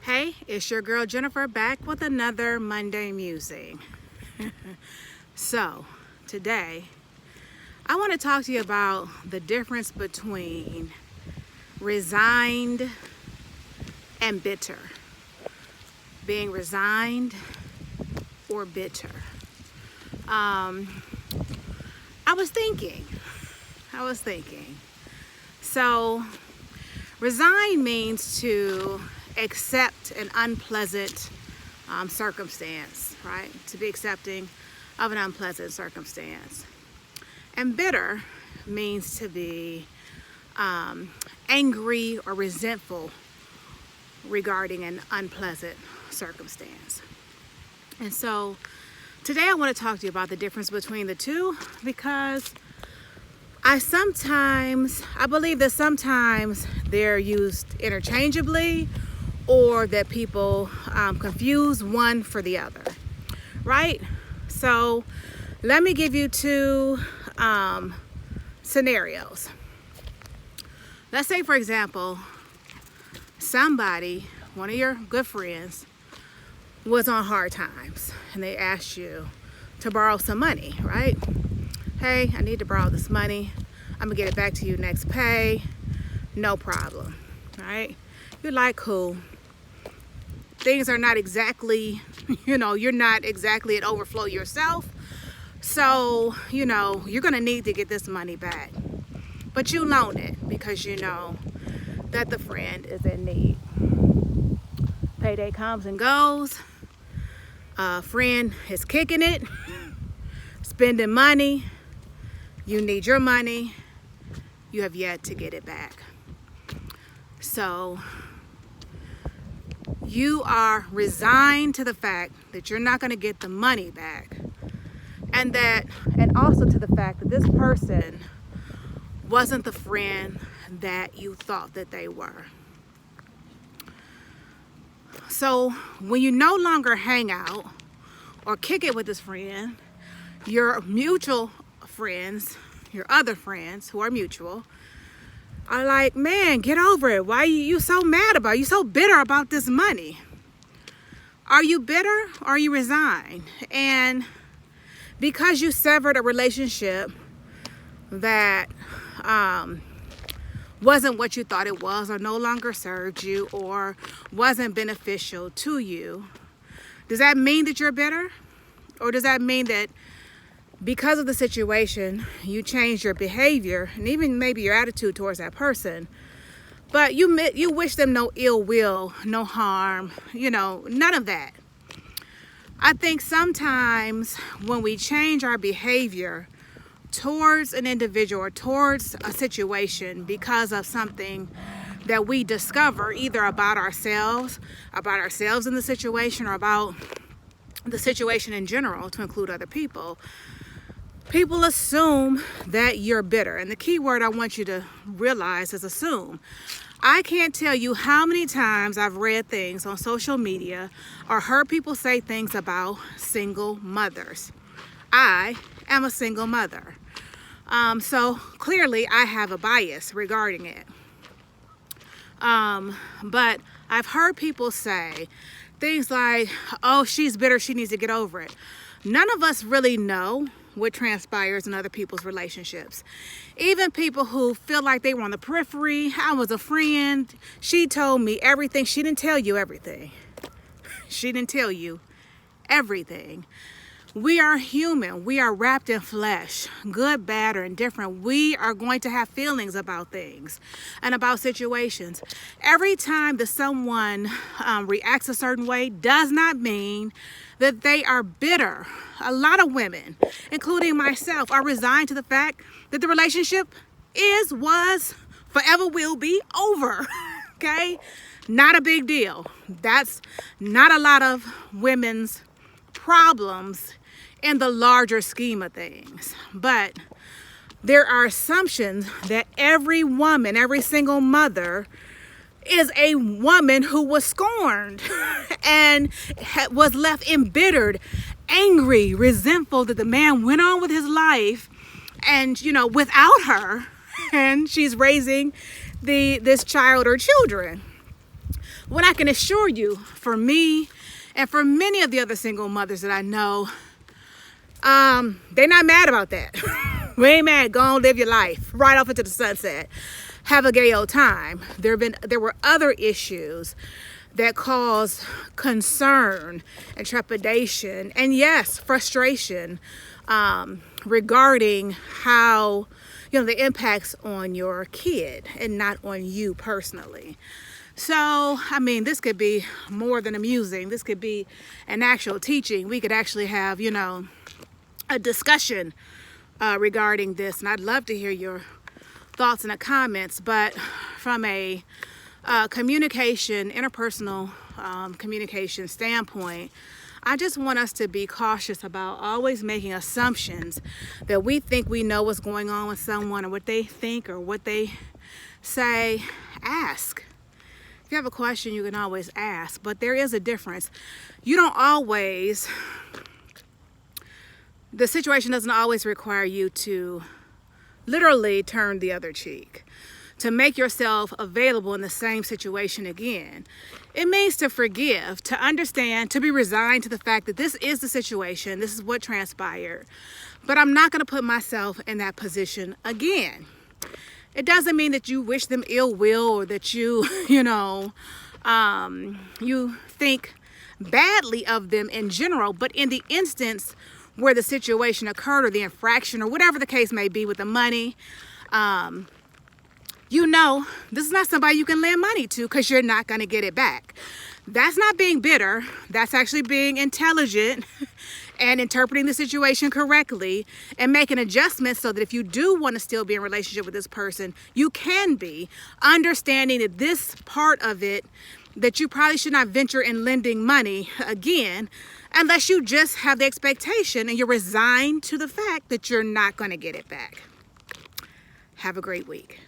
Hey, it's your girl Jennifer back with another Monday Musing. So, today I want to talk to you about the difference between resigned and bitter. Being resigned or bitter. I was thinking. So, resign means to accept an unpleasant circumstance, right? To be accepting of an unpleasant circumstance. And bitter means to be angry or resentful regarding an unpleasant circumstance. And so today I want to talk to you about the difference between the two, because I believe that sometimes they're used interchangeably, or that people confuse one for the other, right? So let me give you two scenarios. Let's say, for example, one of your good friends, was on hard times and they asked you to borrow some money, right? Hey, I need to borrow this money. I'm gonna get it back to you next pay. No problem, right? You're like, cool. Things are not exactly, you're not exactly at overflow yourself. So, you're gonna need to get this money back. But you loan it because you know that the friend is in need. Payday comes and goes. Friend is kicking it, spending money. You need your money. You have yet to get it back. So you are resigned to the fact that you're not going to get the money back, and also to the fact that this person wasn't the friend that you thought that they were. So when you no longer hang out or kick it with this friend, your mutual friends, your other friends who are mutual, are like, man, get over it. Why are you so mad about it? You so bitter about this money? Are you bitter or are you resigned? And because you severed a relationship that wasn't what you thought it was, or no longer served you, or wasn't beneficial to you, does that mean that you're bitter? Or does that mean that because of the situation, you changed your behavior and even maybe your attitude towards that person, but you wish them no ill will, no harm, none of that? I think sometimes when we change our behavior towards an individual or towards a situation because of something that we discover, either about ourselves in the situation, or about the situation in general, to include other people, people assume that you're bitter. And the key word I want you to realize is assume. I can't tell you how many times I've read things on social media or heard people say things about single mothers. I am a single mother. So clearly I have a bias regarding it. But I've heard people say things like, oh, she's bitter, she needs to get over it. None of us really know what transpires in other people's relationships. Even people who feel like they were on the periphery. I was a friend. She told me everything. She didn't tell you everything. She didn't tell you everything. We are human. We are wrapped in flesh, good, bad, or indifferent. We are going to have feelings about things and about situations. Every time that someone reacts a certain way does not mean that they are bitter. A lot of women, including myself, are resigned to the fact that the relationship was, forever will be over. Okay? Not a big deal. That's not a lot of women's problems in the larger scheme of things. But there are assumptions that every woman, every single mother, is a woman who was scorned and was left embittered, angry, resentful that the man went on with his life and, without her, and she's raising this child or children. When I can assure you, for me and for many of the other single mothers that I know, they're not mad about that. We ain't mad. Go on, live your life right off into the sunset. Have a gay old time. There were other issues that caused concern and trepidation and yes, frustration regarding how, the impacts on your kid and not on you personally. So, this could be more than amusing. This could be an actual teaching. We could actually have, a discussion regarding this. And I'd love to hear your thoughts in the comments. But from a interpersonal communication standpoint, I just want us to be cautious about always making assumptions that we think we know what's going on with someone or what they think or what they say. Ask. If you have a question, you can always ask, but there is a difference. The situation doesn't always require you to literally turn the other cheek, to make yourself available in the same situation again. It means to forgive, to understand, to be resigned to the fact that this is the situation, this is what transpired, but I'm not going to put myself in that position again. It doesn't mean that you wish them ill will or that you, you think badly of them in general, but in the instance where the situation occurred or the infraction or whatever the case may be with the money, this is not somebody you can lend money to because you're not going to get it back. That's not being bitter. That's actually being intelligent and interpreting the situation correctly and making adjustments so that if you do want to still be in a relationship with this person, you can be, understanding that this part of it, that you probably should not venture in lending money again unless you just have the expectation and you're resigned to the fact that you're not going to get it back. Have a great week.